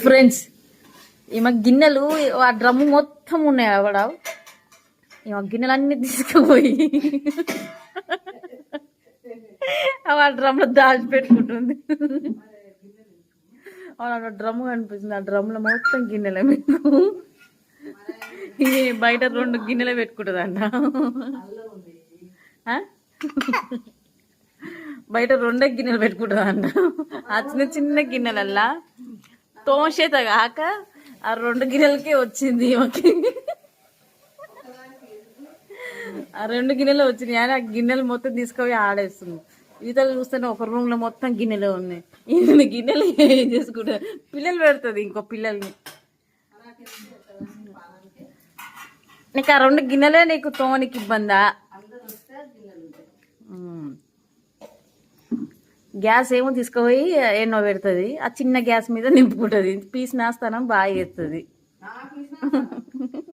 Friends ఈమె గిన్నెలు ఆ డ్రమ్ము మొత్తం ఉన్నాయి ఆవిడ ఈమె గిన్నెలన్నీ తీసుకుపోయి ఆ డ్రమ్లో దాచిపెట్టుకుంటుంది. అవును డ్రమ్ కనిపిస్తుంది. ఆ డ్రమ్లో మొత్తం గిన్నెలే మీకు బయట 2 గిన్నెలే పెట్టుకుంటుందంట. బయట 2 గిన్నెలు పెట్టుకుంటుందంట. ఆ చిన్న చిన్న గిన్నెలల్లా తోసేత కాక ఆ 2 గిన్నెలకే వచ్చింది ఈమెకి. ఆ 2 గిన్నెలు వచ్చినాయి అని ఆ గిన్నెలు మొత్తం తీసుకుపోయి ఆడేస్తుంది. ఈతలు చూస్తేనే ఒక రూమ్ లో మొత్తం గిన్నెలు ఉన్నాయి. ఈయన గిన్నెలు ఏం చేసుకుంటారు, పిల్లలు పెడుతుంది ఇంకో పిల్లల్ని. నీకు ఆ 2 గిన్నెలే నీకు తోనికి ఇబ్బందా? గ్యాస్ ఏమో తీసుకుపోయి ఎన్నో పెడుతుంది. ఆ చిన్న గ్యాస్ మీద నింపుకుంటుంది. పీస్ నాస్తానం బాగా చేస్తుంది.